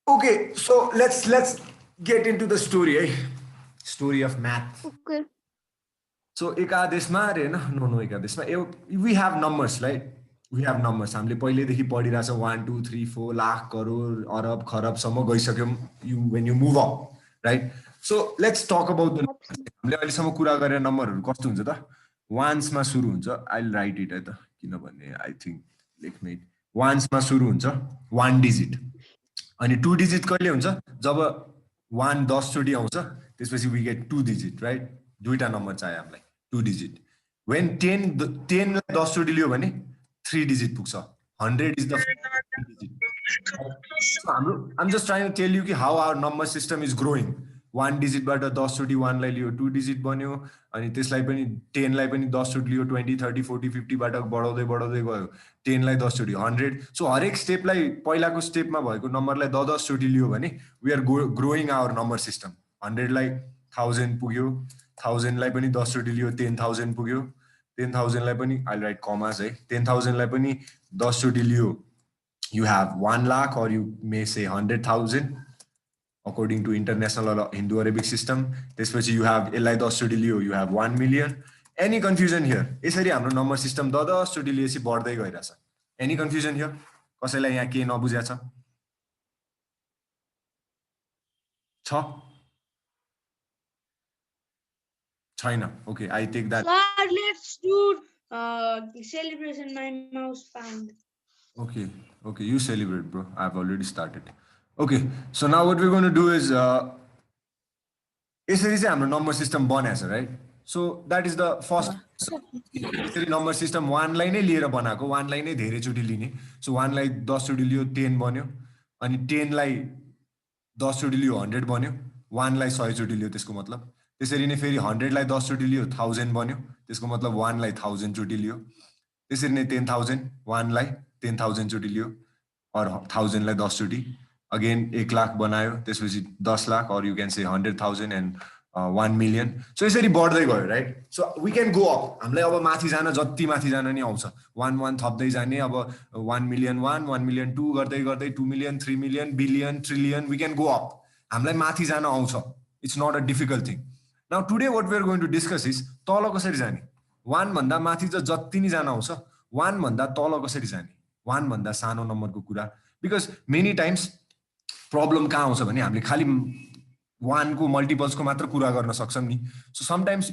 Okay, so let's get into the story, story of math. Okay. So एकादेशमा अरे no एकादेशमा we have numbers, right? We have numbers. हामीले पहिलेदेखि पढिरहेछौँ 1 2 3 4 लाख करोड अरब खरबसम्म गइसक्यौँ when you move up, right? So let's talk about the हामीले अहिलेसम्म कुरा गरेर नम्बरहरू कस्तो हुन्छ त वान्समा सुरु हुन्छ I'll write it है त किनभने I think लेख्ने वान्समा सुरु हुन्छ 1 डिजिट अनि 2 डिजिट कहिले हुन्छ जब 1 10 चोटी आउँछ त्यसपछि we get 2 डिजिट, right? दुईटा नम्बर चाहियो हामीलाई 2 डिजिट when 10 लाई 10 चोटी लियो भने 3 डिजिट पुग्छ 100 is the digit. So I'm just trying to tell you how our number system is growing. 1 digit बाट 10 चोटी 1 लाई लियो 2 डिजिट बन्यो अनि त्यसलाई पनि 10 लाई पनि 10 चोटी लियो 20 30 40 50 बाट बढाउँदै बढाउँदै गयो 10 लाई 10 चोटी 100. सो हरेक स्टेपलाई पहिलाको स्टेपमा भएको नम्बरलाई 10 चोटी लियो भने we are growing our number system. 100 लाई 1000 पुग्यो 1000 लाई पनि 10 चोटी लियो 10000 पुग्यो 10000 लाई पनि I'll write commas है 10000 लाई पनि 10 चोटी लियो you have 1 lakh or you may say 100,000 according to international Hindu Arabic system. त्यसपछि you have यसलाई 10 चोटी लियो you have 1 million. Any confusion here? यसरी हाम्रो नम्बर सिस्टम 10 चोटी लिएपछि बढ्दै गइरहेछ. Any confusion here? कसैलाई यहाँ के नबुझ्या छ? छैन. Okay, I take that. Sir, let's do celebration. My mouse found. Okay, you celebrate, bro. I've already started. Okay, so now what we're going to do is यसरी चाहिँ हाम्रो नम्बर सिस्टम बनेछ, right? So that is the first. यसरी number system 1 लाई नै लिएर बनाएको 1 लाई नै धेरै चोटी लिने. So 1 लाई 10 चोटी लियो 10 बन्यो अनि 10 लाई 10 चोटी लियो 100 बन्यो 1 लाई 100 चोटी लियो त्यसको मतलब त्यसरी नै फेरि 100 लाई 10 चोटी लियो 1000 बन्यो त्यसको मतलब 1 लाई 1000 चोटी लियो त्यसरी नै 10000 1 लाई 10000 चोटी लियो और 1000 लाई 10 चोटी again 1 लाख बनायो त्यसपछि 10 lakh or you can say 100,000 and 1 million. So यसरी बढ्दै गयो, right? So we can go up. हामीलाई अब माथि जान जति माथि जान नि आउँछ 1 1 थप्दै जाने अब 1 million 1 1 million 2 गर्दै गर्दै 2 million 3 million billion trillion we can go up. हामीलाई माथि जान आउँछ. It's not a difficult thing. Now today what we are going to discuss is तल कसरी जाने 1 भन्दा माथि चाहिँ जति नि जान आउँछ 1 भन्दा तल कसरी जाने 1 भन्दा सानो नम्बरको कुरा because many times प्रब्लम कहाँ आउँछ भने हामीले खाली 1 को मल्टिपल्स को मात्र कुरा गर्न सक्छौं नि. So sometimes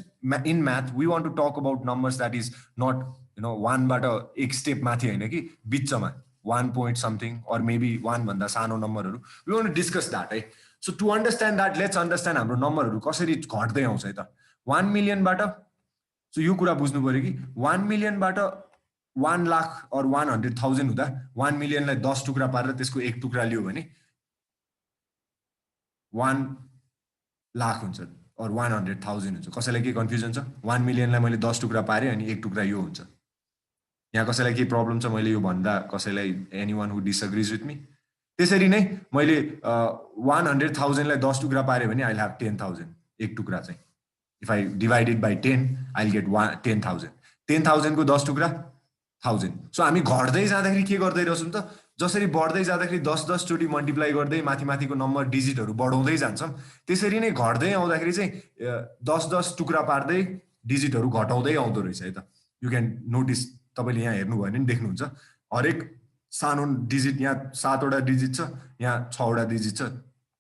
in math we want to talk about numbers that is not 1 बाट एक स्टेप माथि हैन कि बिचमा 1 point something or maybe 1 भन्दा सानो नम्बरहरु we want to discuss that, है. So to understand that let's understand हाम्रो नम्बरहरु कसरी घट्दै आउँछ है त 1 million बाट. So यो कुरा बुझ्नु पर्यो कि 1 million बाट 1 लाख or 100,000 हुँदा 1 million लाई 10 टुक्रा पारेर त्यसको एक टुक्रा लियो भने 1 लाख हुन्छ और 100,000 हुन्छ. कसैलाई के कन्फ्युजन छ 1 million लाई मैले 10 टुक्रा पारे अनि एक टुक्रा यो हुन्छ. यहाँ कसैलाई के प्रब्लम छ मैले यो भन्दा कसैलाई anyone who disagrees with me. त्यसरी नै मैले 100,000 लाई 10 टुक्रा पारे भने I'll have 10,000 एक टुक्रा चाहिँ. If I divide it by 10 I'll get 10,000. 10,000 को 10 टुक्रा 1000. So हामी घट्दै जाँदाखेरि के गर्दै रहछौं त जसरी बढ्दै जाँदाखेरि 10 चोटी मल्टिप्लाई गर्दै माथिमाथिको नम्बर डिजिटहरु बढाउँदै जान्छौं त्यसरी नै घट्दै आउँदाखेरि चाहिँ 10 टुक्रा पार्दै डिजिटहरु घटाउँदै आउँदो रहेछ है त. यु क्यान नोटिस तपाईले यहाँ हेर्नु भयो भने देख्नुहुन्छ हरेक सानो डिजिट यहाँ 7 वटा डिजिट छ यहाँ 6 वटा डिजिट छ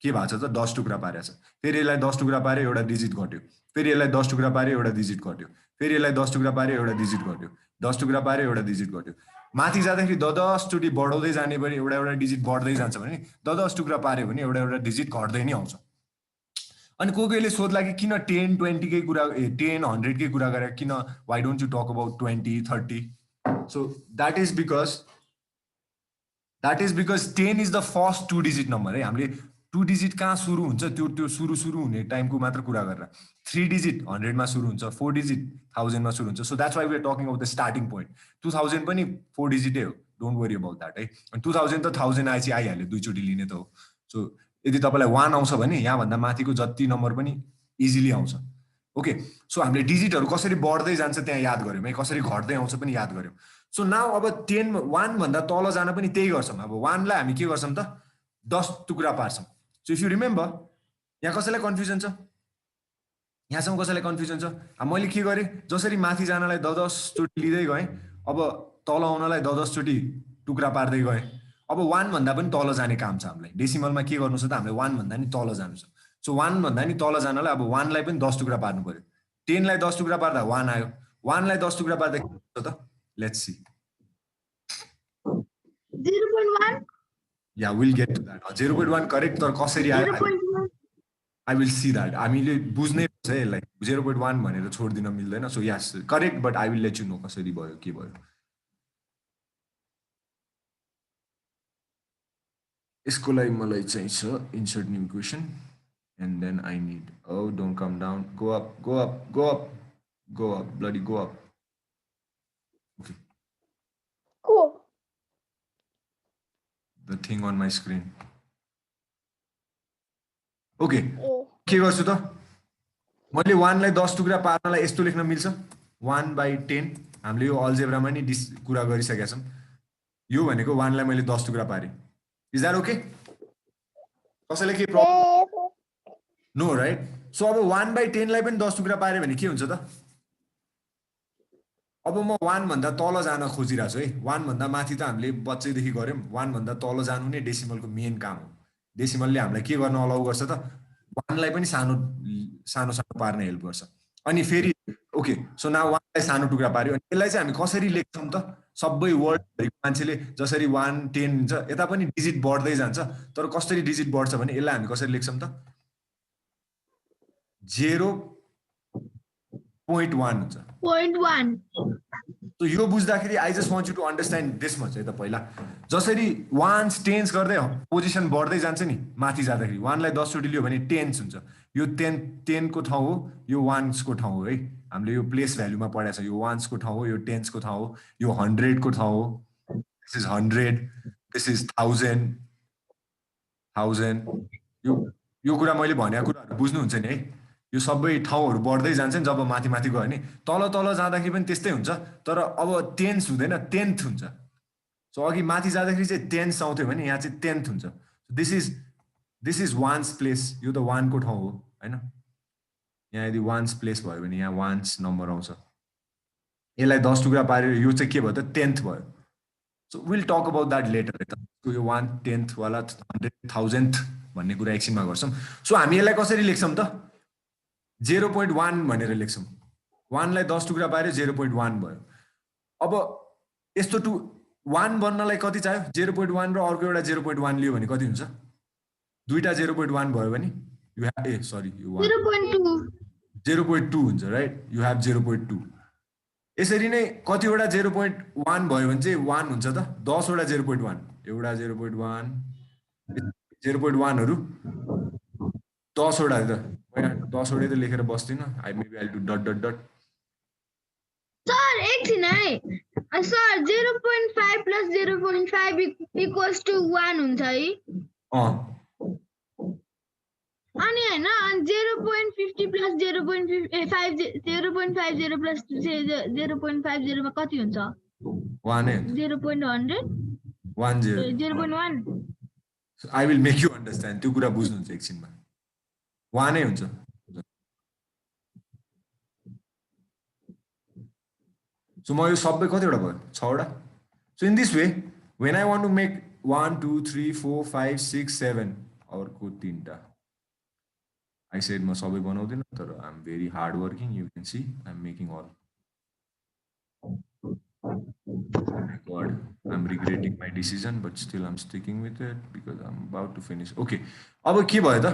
के भएको छ त 10 टुक्रा पारेको छ. फेरि यसलाई 10 टुक्रा पारे एउटा डिजिट घट्यो फेरि यसलाई 10 टुक्रा पारे एउटा डिजिट घट्यो फेरि यसलाई 10 टुक्रा पारे एउटा डिजिट घट्यो 10 टुक्रा पारे एउटा डिजिट घट्यो. माथि जाँदाखेरि 10 चोटी बढाउँदै जाने भने एउटा डिजिट बढ्दै जान्छ भने 10 टुक्रा पार्यो भने एउटा डिजिट घट्दै नै आउँछ. अनि कोहीले सोध्ला कि किन 10 20 कै कुरा 10 100 कै कुरा गरे किन why don't you talk about 20 30. So that is because 10 is the first 2 digit number है. हामीले 2 डिजिट कहाँ सुरु हुन्छ त्यो सुरु हुने टाइमको मात्र कुरा गरेर 3 डिजिट 100 मा सुरु हुन्छ 4 डिजिट 1000 मा सुरु हुन्छ. So that's why we are talking about the starting point. 2000 पनि 4 डिजिटै हो डोन्ट वरी अबाउट दैट है. अनि 2000 त 1000 आइछि आइहाल्यो दुई चोटी लिने त हो. सो यदि तपाईलाई 1 आउँछ भने यहाँ भन्दा माथिको जति नम्बर पनि इजिली आउँछ. ओके सो हामीले डिजिटहरु कसरी बढ्दै जान्छ त्यहाँ याद गर्यौं है कसरी घट्दै आउँछ पनि याद गर्यौं. सो नाउ अब 1 भन्दा तल जान पनि त्यही गर्छौं. अब 1 लाई हामी के गर्छौं त 10 टुक्रा पार्छौँ। सो इफ यु रिमेम्बर, यहाँ कसैलाई कन्फ्युजन छ? यहाँसम्म कसैलाई कन्फ्युजन छ? मैले के गरेँ, जसरी माथि जानलाई 10 चोटि लिँदै गएँ, अब तल आउनलाई 10 चोटि टुक्रा पार्दै गएँ। अब 1 भन्दा पनि तल जाने काम छ हामीलाई। डेसिमलमा के गर्नु छ त, हामीले 1 भन्दा नि तल जानु छ। सो 1 भन्दा नि तल जानलाई अब 1 लाई पनि 10 टुक्रा पार्नु पर्यो। 10 लाई 10 टुक्रा पार्दा 1 आयो। 1 लाई 10 टुक्रा पार्दा के हुन्छ त? Let's see. 0.1. Yeah, we'll get to that. 0.1 correct, तर कसरी आयो? 0.1. I will see that. हामीले बुझ्नै पर्छ यसलाई। 0.1 भनेर छोड्दिन मिल्दैन। So yes, correct, but I will let you know कसरी भयो, के भयो। यसको लागि मलाई चाहिँ छ insert new question, and then I need, oh, don't come down, go up, go up, go up, go up, bloody go up. Okay. Cool. The thing on my screen. Okay. के गर्छु त? मैले 1 लाई 10 टुक्रा पार्नलाई यस्तो लेख्न मिल्छ, 1/10। हामीले यो अल्जेब्रामा नि कुरा गरिसकेका छौँ। यो भनेको 1 लाई मैले 10 टुक्रा पारेँ। Is that okay? कसैलाई के प्रब्लम? No, right? सो अब 1/10 लाई पनि 10 टुक्रा पारे भने के हुन्छ त? अब म 1 भन्दा तल जान खोजिरहेको छु है। 1 भन्दा माथि त हामीले बच्चैदेखि गऱ्यौँ। 1 भन्दा तल जानु नै डेसिमलको मेन काम हो। डेसिमलले हामीलाई के गर्न अलाउ गर्छ त? 1 लाई पनि सानो सानो पार्न हेल्प गर्छ। अनि फेरि ओके, सो नाउ 1 लाई सानो टुक्रा पार्यो। अनि यसलाई चाहिँ हामी कसरी लेख्छौँ त? सबै वर्ल्डभरिको मान्छेले जसरी 1, 10 हुन्छ, यता पनि डिजिट बढ्दै जान्छ। तर कसरी डिजिट बढ्छ भने यसलाई हामी कसरी लेख्छौँ त? 0.1 हुन्छ। 0.1. So यो बुझ्दाखेरि I just want you to understand this much है त। पहिला जसरी 1s 10s गर्दै पोजिसन बढ्दै जान्छ नि माथि जाँदाखेरि, 1 लाई 10 चोटि लियो भने 10s हुन्छ। यो 10 को ठाउँ हो, यो 1s को ठाउँ हो है। हामीले यो प्लेस भ्यालुमा पढाएको छ। यो 1s को ठाउँ हो, यो 10s को ठाउँ हो, यो 100 को ठाउँ हो। This is 100, this is 1000। यो कुरा मैले भनेको कुराहरू बुझ्नुहुन्छ नि है। यो सबै ठाउँहरू बढ्दै जान्छ नि जब माथि माथि गयो भने। तल तल जाँदाखेरि पनि त्यस्तै हुन्छ, तर अब 10s हुँदैन, 10th हुन्छ। सो अघि माथि जाँदाखेरि चाहिँ 10s आउँथ्यो भने यहाँ चाहिँ 10th हुन्छ। This is 1s place. यो त 1 को ठाउँ हो हैन। यहाँ यदि 1s प्लेस भयो भने यहाँ 1s नम्बर आउँछ। यसलाई 10 टुक्रा पारेर यो चाहिँ के भयो त? 10th भयो। So will talk about that later. यो 1/10 वाला 100,000th भन्ने कुरा एकछिनमा गर्छौँ। सो हामी यसलाई कसरी लेख्छौँ त? 0.1 भनेर लेख्छौँ। 1 लाई 10 टुक्रा पार्यो, 0.1 भयो। अब यस्तो 1 बन्नलाई कति चाहियो? 0.1 र अर्को एउटा 0.1 लियो भने कति हुन्छ? दुईटा 0.1 भयो भने यु ह्याभ 0.2 हुन्छ, राइट? You have 0.2। यसरी नै कतिवटा 0.1 भयो भने चाहिँ 1 हुन्छ त? 10 वटा 0.1, एउटा 0.1, 0.1हरू 10 वटा त 10 वटै त लेखेर बस्दिन। I maybe I do dot dot dot. Sir एकछिन है सर, 0.5 प्लस 0.5 इक्वल्स टु 1 हुन्छ है? अनि हैन 0.50 प्लस 0.50 प्लस 0.50 मा कति हुन्छ? 1 है। 0.100 10 0.1। I will make you understand. त्यो कुरा बुझ्नुहुन्छ एकछिनमा। 1 नै हुन्छ। सो म यो सबै कतिवटा भयो? 6 वटा। So in this way when I want to make 1 2 3 4 5 6 7 अर्को 3टा I said म सबै बनाउँदिन, तर I'm very hard working. You can see I'm making all. Oh my God, I'm regretting my decision, but still I'm sticking with it because I'm about to finish. Okay, अब के भयो त?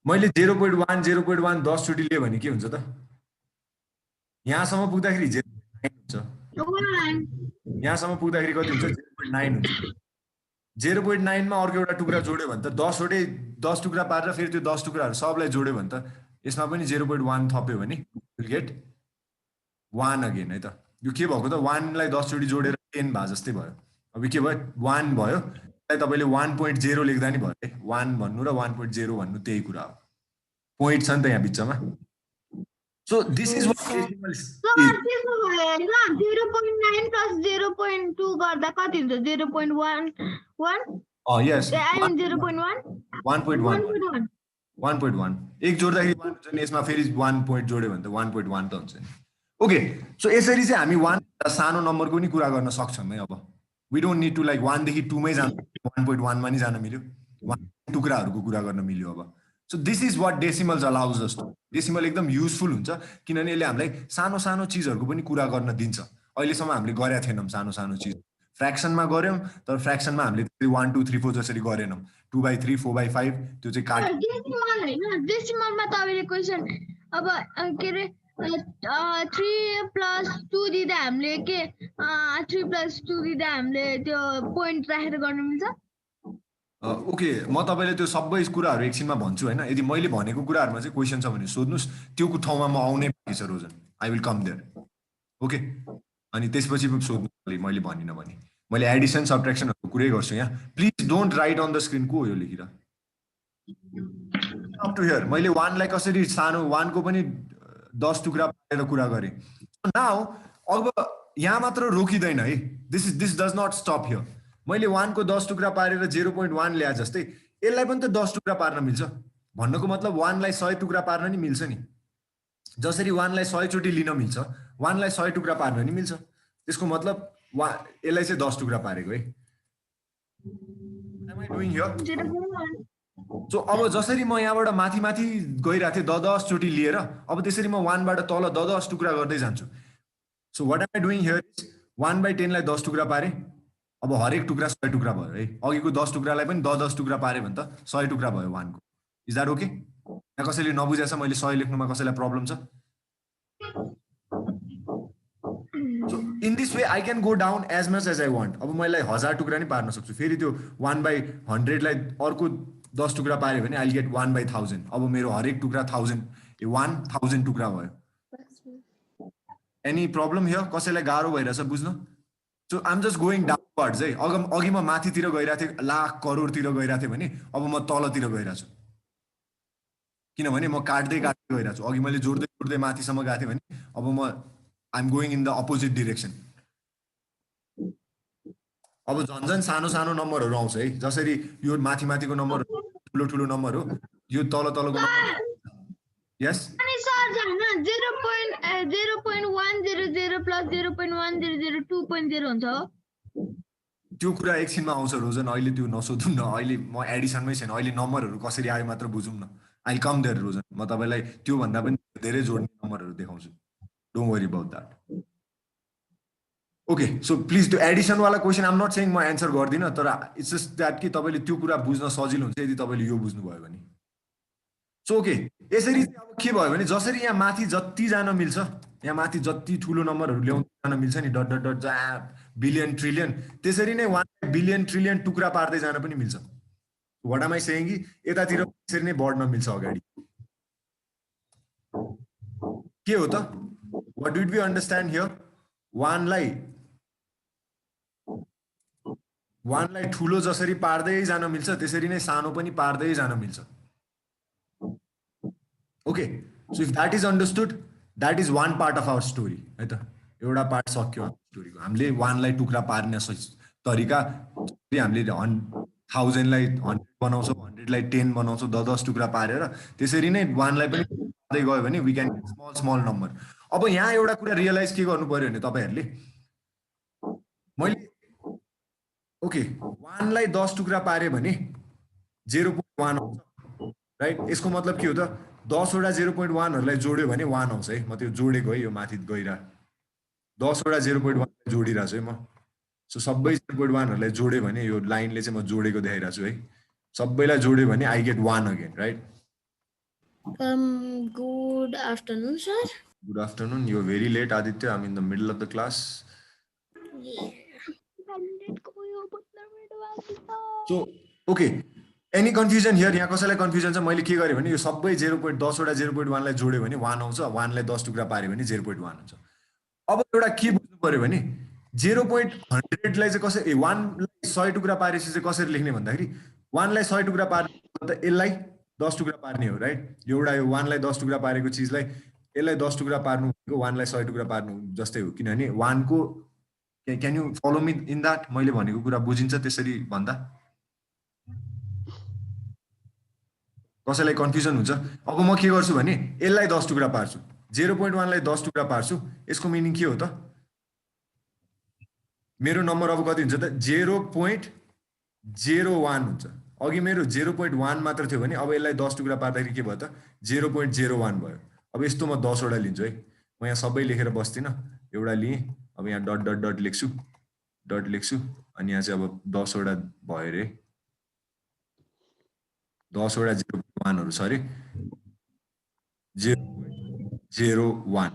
मैले 0.1 0.1 10 चोटि लिएँ भने के हुन्छ त? यहाँसम्म पुग्दाखेरि 0.9 हुन्छ। यहाँसम्म पुग्दाखेरि कति हुन्छ? 0.9 हुन्छ। 0.9 मा अर्को एउटा टुक्रा जोड्यो भने त 10 वटै 10 टुक्रा पारेर फेरि त्यो 10 टुक्राहरू सबलाई जोड्यो भने त यसमा पनि 0.1 थप्यो भने विल गेट 1 अगेन है त। यो के भएको त? 1 लाई 10 चोटि जोडेर 10 भए जस्तै भयो। अब के भयो? 1 भयो। त्यसलाई तपाईले 1.0 लेख्दा नि भयो है। 1 भन्नु र 1.0 भन्नु त्यही कुरा हो। पोइन्ट छ नि त यहाँ बिचमा। So this is what decimal is. Sir त्यसो भए 0.9 प्लस 0.2 गर्दा कति हुन्छ? 0.11। यस I mean 0.1. 1.1 1.1. 1.1 एक जोड्दाखेरि 1 हुन्छ नि यसमा फेरि 1 पोइन्ट जोड्यो भने त 1.1 त हुन्छ नि ओके सो यसरी चाहिँ हामी 1 सानो नम्बरको नि कुरा गर्न सक्छौँ है अब we don't need to like 1 देखि 2 मै जानु 1.1 मा नि जान मिल्यो 1 टुक्राहरूको कुरा गर्न मिल्यो अब so this is what decimals allows us decimal एकदम युजफुल हुन्छ किनभने यसले हामीलाई सानो सानो चिजहरूको पनि कुरा गर्न दिन्छ अहिलेसम्म हामीले गरेका थिएनौँ सानो सानो चिज फ्र्याक्सनमा गऱ्यौँ तर फ्र्याक्सनमा हामीले 1 2 3 4 जसरी गरेनौँ 2/3 4/5 त्यो चाहिँ काट डेसिमल हैन डेसिमलमा तपाईले क्वेशन अब के रे 3 + 2 दिँदा हामीले के 3 + 2 दिँदा हामीले त्यो पोइन्ट राखेर गर्न मिल्छ ओके म तपाईँले त्यो सबै कुराहरू एकछिनमा भन्छु होइन यदि मैले भनेको कुराहरूमा चाहिँ क्वेसन छ भने सोध्नुहोस् त्यो ठाउँमा म आउनै बाँकी छ Rojan I will come there okay अनि त्यसपछि सोध्नु मैले भनिनँ भने मैले एडिसन सब्ट्र्याक्सनहरूको कुरै गर्छु यहाँ please don't write on the screen को हो यो लेखेर अप टु हियर मैले 1 लाई कसरी सानो 1 को पनि 10 टुक्रा पारेर कुरा गरेँ नाउ अब यहाँ मात्र रोकिँदैन है this does not stop here मैले 1 को 10 टुक्रा पारेर 0.1 ल्याए जस्तै यसलाई पनि त 10 टुक्रा पार्न मिल्छ भन्नको मतलब 1 लाई 100 टुक्रा पार्न नि मिल्छ नि जसरी 1 लाई 100 चोटि लिन मिल्छ 1 लाई 100 टुक्रा पार्न नि मिल्छ त्यसको मतलब यसलाई चाहिँ 10 टुक्रा पारेको है am I doing here 0.1 so अब जसरी म यहाँबाट माथि माथि गइरहेको थिएँ 10 चोटि लिएर अब त्यसरी म 1 बाट तल 10 टुक्रा गर्दै जान्छु so what am I doing here is 1/10 लाई 10 टुक्रा पारे अब हरेक टुक्रा 100 टुक्रा भयो है अघिको 10 टुक्रालाई पनि 10 टुक्रा पारे भने त 100 टुक्रा भयो 1 को इज द्याट ओके यहाँ कसैले नबुझेछ मैले 100 लेख्नुमा कसैलाई प्रब्लम छ so in this way I can go down as much as I want अब मैले 1000 टुक्रा नि पार्न सक्छु फेरि त्यो 1/100 लाई अर्को 10 टुक्रा पारे भने आई गेट 1/1000 अब मेरो हरेक टुक्रा 1000 टुक्रा भयो एनी प्रब्लम हियर कसैलाई गाह्रो भइरहेछ बुझ्न so I'm just going downwards है अघि म माथितिर गइरहेको थिएँ लाख करोडतिर गइरहेको थिएँ भने अब म तलतिर गइरहेको छु किनभने म काट्दै गइरहेको छु अघि मैले जोड्दै जोड्दै माथिसम्म गएको थिएँ भने अब म I'm going in the opposite direction अब झन् सानो सानो नम्बरहरू आउँछ है जसरी यो माथि माथिको नम्बर ठुलो ठुलो नम्बर हो यो तल तलको नम्बर यस अनि सर हैन 0.100 + 0.100 2.0 हुन्छ हो त्यो कुरा एकछिनमा आउँछ रोजन अहिले त्यो नसोधौँ न अहिले म एडिसनमै छैन अहिले नम्बरहरू कसरी आयो मात्र बुझौँ न आई कम देयर रोजन म तपाईँलाई त्यो भन्दा पनि धेरै जोड्ने नम्बरहरू देखाउँछु don't worry about that okay so please त्यो एडिसनवाला क्वेसन आम नट सेङ म एन्सर गर्दिनँ तर इट्स जस्ट द्याट कि तपाईँले त्यो कुरा बुझ्न सजिलो हुन्छ यदि तपाईँले यो बुझ्नुभयो भने सो ओके यसरी चाहिँ अब के भयो भने जसरी यहाँ माथि जति जान मिल्छ यहाँ माथि जति ठुलो नम्बरहरू ल्याउन जान मिल्छ नि डट डट डट जहाँ बिलियन ट्रिलियन त्यसरी नै 1 बिलियन ट्रिलियन टुक्रा पार्दै जान पनि मिल्छ व्हाट एम आई सेइङ कि यतातिर त्यसरी नै बढ्न मिल्छ अगाडि के हो त what did we understand here 1 लाई ठुलो जसरी पार्दै जान मिल्छ त्यसरी नै सानो पनि पार्दै जान मिल्छ okay so if that is understood that is one part of our story है त एउटा पार्ट सक्यो स्टोरीको हामीले 1 लाई टुक्रा पार्ने तरिका हामीले 1000 लाई 100 बनाउँछौँ 100 लाई 10 बनाउँछौँ 10 टुक्रा पारेर त्यसरी नै 1 लाई पनि पार्दै गयो भने we can small small number अब यहाँ एउटा कुरा रियलाइज के गर्नु पर्यो भने तपाईँहरूले मैले ओके 1 लाई 10 टुक्रा पारे भने 0.1 आउँछ राइट यसको मतलब के हो त 10 वटा 0.1हरूलाई जोड्यो भने 1 आउँछ है म त्यो जोडेको है यो माथि गइरा 10 वटा 0.1 जोडिरहेको छु है म सो सबै 0.1हरूलाई जोड्यो भने यो लाइनले चाहिँ म जोडेको देखाइरहेको छु है सबैलाई जोड्यो भने I get 1 again right Good afternoon, sir. Good afternoon you very late Aditya I am in the middle of the class so okay any confusion here यहाँ कसैलाई कन्फ्युजन छ मैले के गरेँ भने यो सबै 10 वटा 0.1 लाई जोड्यो भने 1 आउँछ 1 लाई 10 टुक्रा पार्यो भने 0.1 हुन्छ अब एउटा के बुझ्नु पर्यो भने 0.100 लाई चाहिँ कसरी 1 लाई 100 टुक्रा पारेपछि चाहिँ कसरी लेख्ने भन्दाखेरि 1 लाई 100 टुक्रा पार्ने त यसलाई 10 टुक्रा पार्ने हो राइट एउटा यो 1 लाई 10 टुक्रा पारेको चिजलाई यसलाई 10 टुक्रा पार्नु भनेको 1 लाई 100 टुक्रा पार्नु जस्तै हो किनभने 1 को can you follow me in that मैले भनेको कुरा बुझिन्छ त्यसरी भन्दा कसैलाई कन्फ्युजन हुन्छ अब म के गर्छु भने यसलाई 10 टुक्रा पार्छु 0.1 लाई 10 टुक्रा पार्छु यसको मिनिङ के हो त मेरो नम्बर अब कति हुन्छ त 0.01 हुन्छ अघि मेरो 0.1 मात्र थियो भने अब यसलाई 10 टुक्रा पार्दाखेरि के भयो त 0.01 भयो अब यस्तो म 10 वटा लिन्छु है म यहाँ सबै लेखेर बस्दिनँ एउटा लिएँ अब यहाँ डट डट डट लेख्छु अनि यहाँ चाहिँ अब 10 वटा भयो रे 10 वटा 0.1 हरू छ अरे 0.01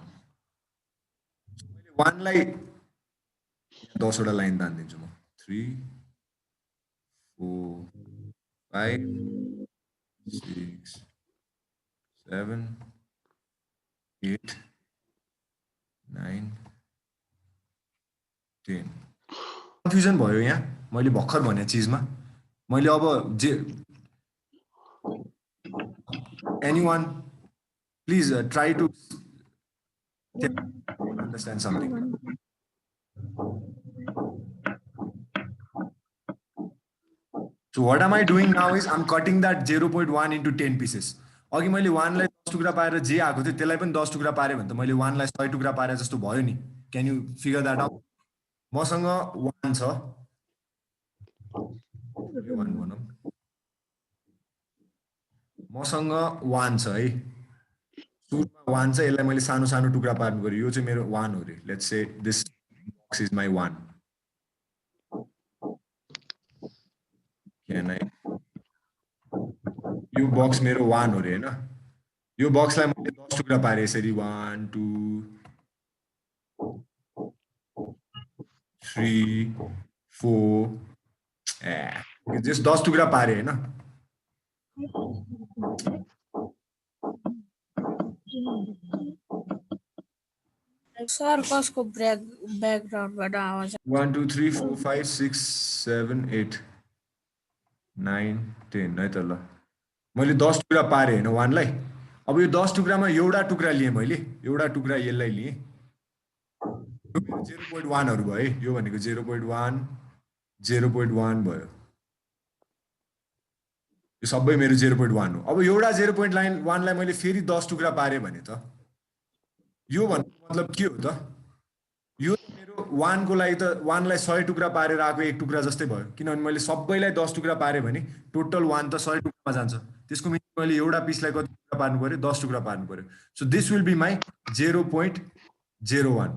मैले 1 लाई 10 वटा लाइन तान्दिन्छु म 3 4 5 6 7 8 9 10 कन्फ्युजन भयो यहाँ मैले भर्खर भने चिजमा मैले अब anyone please try to understand something so what am I doing now is I'm cutting that 0.1 into 10 pieces अघि मैले 1 लाई 10 टुक्रा पारेर जे आएको थियो त्यसलाई पनि 10 टुक्रा पारे भने त मैले 1 लाई 100 टुक्रा पारे जस्तो भयो नि can you figure that out मसँग 1 छ 1 भनौँ मसँग 1 छ है सुरुमा 1 छ यसलाई मैले सानो सानो टुक्रा पार्नु पर्यो यो चाहिँ मेरो 1 हो रे let's say this box is my 1 can I यो बक्स मेरो 1 हो रे हैन यो बक्सलाई मैले 10 टुक्रा पारे यसरी 1 2 3 4 जस्ट 10 टुक्रा पारे हैन सर कसको ब्याकग्राउन्डबाट आवाज 1 2 3 4 5 6 7 8 9 10 है त ल मैले 10 टुक्रा पारे हैन 1 लाई अब यो 10 टुक्रामा एउटा टुक्रा लिए मैले एउटा टुक्रा यसलाई लिए 0.1 हरू भयो यो भनेको 0.1 0.1 भयो यो सबै मेरो 0.1 हो अब एउटा 0.1 लाई मैले फेरि 10 टुक्रा पारे भने त यो भन्नु मतलब के हो त यो मेरो 1 को लागि त 1 लाई 100 टुक्रा पारेर आएको एक टुक्रा जस्तै भयो किनभने मैले सबैलाई 10 टुक्रा पारे भने टोटल 1 त 100 टुक्रामा जान्छ त्यसको मिनिङ मैले एउटा पिसलाई कति टुक्रा पार्नु पर्यो 10 टुक्रा पार्नु पर्यो so this will be my 0.01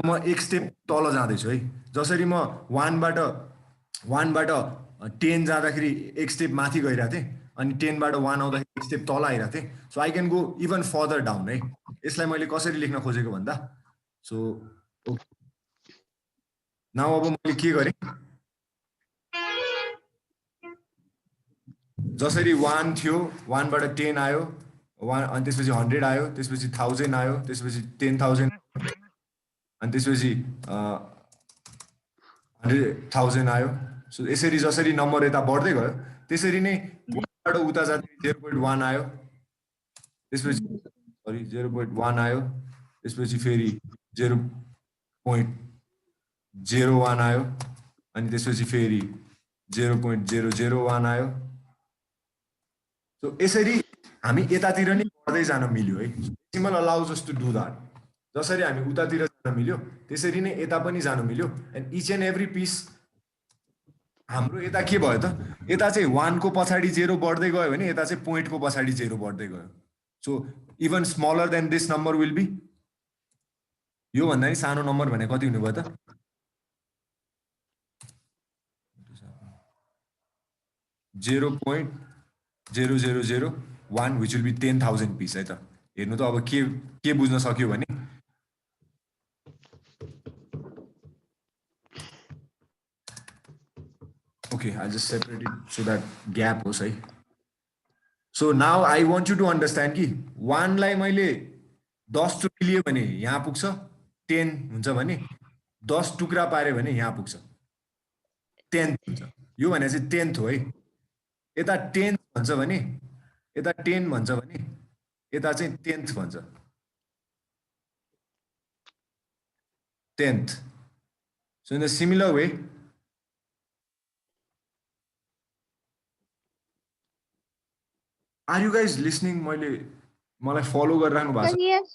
म एक स्टेप तल जाँदैछु है जसरी म 1 बाट 10 जाँदाखेरि एक स्टेप माथि गइरहेको थिएँ अनि 10 बाट 1 आउँदाखेरि एक स्टेप तल आइरहेको थिएँ so I can go even further down है यसलाई मैले कसरी लेख्न खोजेको भन्दा सो नाउ अब मैले के गरेँ जसरी 1 थियो 1 बाट 10 आयो 1 अनि त्यसपछि 100 आयो त्यसपछि 1000 आयो त्यसपछि 10000 अनि त्यसपछि 100,000 आयो सो यसरी जसरी नम्बर यता बढ्दै गयो त्यसरी नै 1 बाट उता जाँदै 0.1 आयो त्यसपछि सरी 0.1 आयो त्यसपछि फेरि 0.01 आयो अनि त्यसपछि फेरि 0.001 आयो सो यसरी हामी यतातिर नै बढ्दै जान मिल्यो है decimal allows us to do that जसरी हामी उतातिर जान मिल्यो त्यसरी नै यता पनि जान मिल्यो and each and every piece हाम्रो यता के भयो त यता चाहिँ 1 को पछाडी 0 बढ्दै गयो भने यता चाहिँ पोइन्ट को पछाडी 0 बढ्दै गयो so even smaller than this number will be यो भन्दा नि सानो नम्बर भने कति हुने भयो त 0.0001 which will be 10,000 piece है त हेर्नु त अब के बुझ्न सक्यो भने okay I'll just separate it so that gap होस् है so now I want you to understand कि 1 लाई मैले 10 टुक्रा लिए भने यहाँ पुग्छ 10 हुन्छ भने 10 टुक्रा पारे भने यहाँ पुग्छ 10th हुन्छ यो भने चाहिँ 10th हो है यता 10 भन्छ भने यता 10 भन्छ भने यता चाहिँ 10th भन्छ 10th so in a similar way are you guys listening? मलाई फलो गरिराख्नु भएको छ? Yes.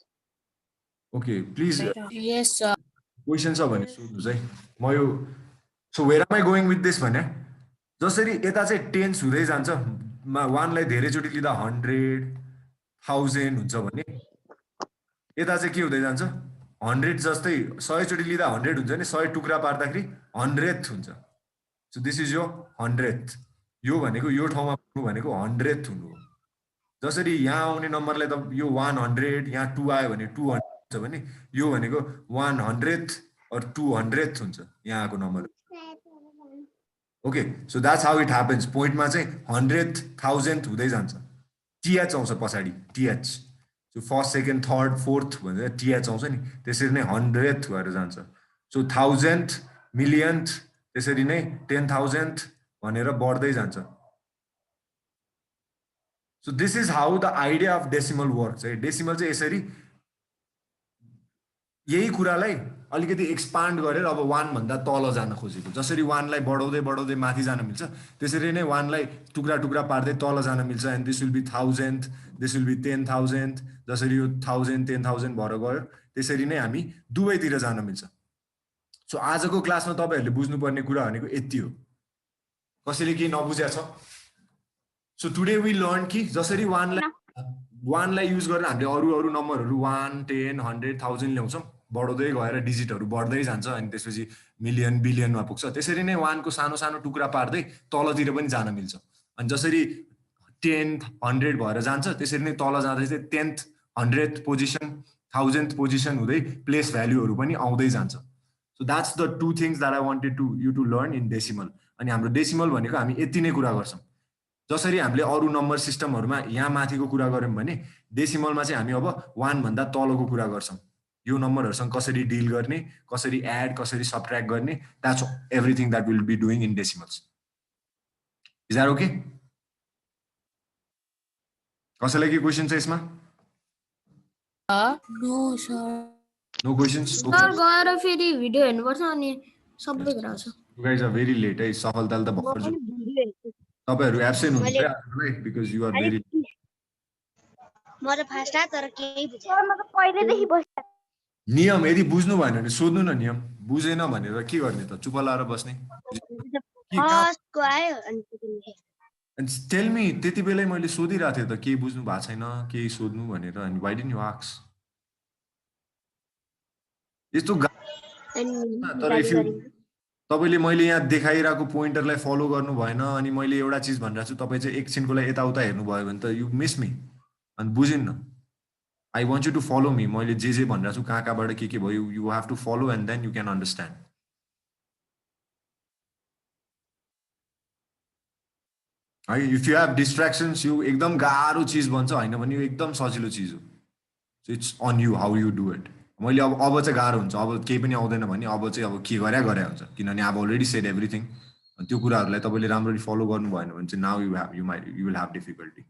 Okay please Yes, sir. Question छ भने सोध्नुहोस् है। म यो so where am I going with this भने जसरी यता चाहिँ टेन्स हुँदै जान्छ, वानलाई धेरैचोटि लिँदा 100,000 हुन्छ भने यता चाहिँ के हुँदै जान्छ? 100 जस्तै 100 चोटि लिँदा 100 हुन्छ नि, 100 टुक्रा पार्दाखेरि 100th हुन्छ। सो दिस इज यो 100th। यो भनेको यो ठाउँमा पुग्नु भनेको 100th हुनु हो। जसरी यहाँ आउने नम्बरलाई त यो 100, यहाँ 2 आयो भने 200 हुन्छ भने यो भनेको 100th or 200th हुन्छ यहाँ आएको नम्बर। Okay, so that's how it happens. पोइन्टमा चाहिँ 100th 1000th हुँदै जान्छ। टीएच आउँछ पछाडि, T H. So first second third fourth भनेर टीएच आउँछ नि, त्यसरी नै 100th भएर जान्छ। सो 1000th मिलियन्थ त्यसरी नै 10,000th भनेर बढ्दै जान्छ। So this is how the idea of decimal works है। डेसिमल चाहिँ यसरी यही कुरालाई अलिकति एक्सपान्ड गरेर अब 1 भन्दा तल जान खोजेको। जसरी 1लाई बढाउँदै बढाउँदै माथि जान मिल्छ, त्यसरी नै 1लाई टुक्रा टुक्रा पार्दै तल जान मिल्छ। And this will be 1000th, this will be 10,000, जसरी यो 1000 10,000 भएर गयो त्यसरी नै हामी दुवैतिर जान मिल्छ। सो आजको क्लासमा तपाईहरुले बुझ्नुपर्ने कुरा भनेको यति हो। कसैले के नबुझ्या छ? सो टुडे वी लर्न कि जसरी 1लाई युज गरेर हामीले अरु नम्बरहरु 1 10 100 1000 ल्याउँछौं, बढ्दै गएर डिजिटहरु बढ्दै जान्छ अनि त्यसपछि मिलियन बिलियनमा पुग्छ। त्यसरी नै 1 को सानो सानो टुक्रा पार्दै तलतिर पनि जान मिल्छ। अनि जसरी 10th 100 भएर जान्छ त्यसरी नै तल जाँदै चाहिँ 10th 100th position 1000th position हुँदै प्लेस भ्यालुहरु पनि आउँदै जान्छ। So that's the two things that I wanted to you to learn in decimal. अनि हाम्रो डेसिमल भनेको हामी यति नै कुरा गर्छौं। जसरी हामीले अरु नम्बर सिस्टमहरुमा यहाँ माथिको कुरा गर्यौं भने डेसिमलमा चाहिँ हामी अब 1 भन्दा तलको कुरा गर्छौं। यो नम्बरहरुसँग कसरी डिल गर्ने, कसरी एड, कसरी सबट्र्याक्ट गर्ने, that's everything that will be doing in decimals. Is that okay? कसैलाई के क्वेशन छ यसमा? No, sir. No questions? Sir गएर फेरि भिडियो हेर्नुपर्छ अनि सबै कुरा आउँछ। You guys are very late है। सफलताले त भर्खर जो तपाईहरु एब्सेन्ट हुनुहुन्छ है बिकज यु आर भेरी म त फर्स्ट आ तर केही बुझेन। म त पहिलेदेखि बस्छु। नियम यदि बुझ्नु भएन भने सोध्नु न। नियम बुझेन भनेर के गर्ने त? चुप लाएर बस्ने? फर्स्टको आयो अनि टेल मी, त्यति बेलै मैले सोधिरहेको थिएँ त के बुझ्नु भएको छैन, के सोध्नु भनेर। अनि व्हाई डिडन्ट यु आस्क? यस्तो तर इफ यु तपाईले मैले यहाँ देखाइरहेको पोइन्टरलाई फलो गर्नु भएन अनि मैले एउटा चीज भनिरहेको छु, तपाई चाहिँ एकछिनको लागि यताउता हेर्नु भयो भने त यु मिस मी अनि बुझिन्न। I want you to follow me. मैले जे भनिरहेको छु कहाँ कहाँबाट के भयो, you have to follow and then you can understand. है, इफ यु हेभ डिस्ट्र्याक्सन्स यो एकदम गाह्रो चीज भन्छ हैन भने यो एकदम सजिलो चीज हो। So it's on you how you do it. मैले अब चाहिँ गाह्रो हुन्छ, अब केही पनि आउँदैन भने अब चाहिँ अब के गरे हुन्छ, किनभने अब अलरेडी सेड एभ्रिथिङ। त्यो कुराहरुलाई तपाईले राम्ररी फलो गर्नु भएन भने चाहिँ now you will have difficulty.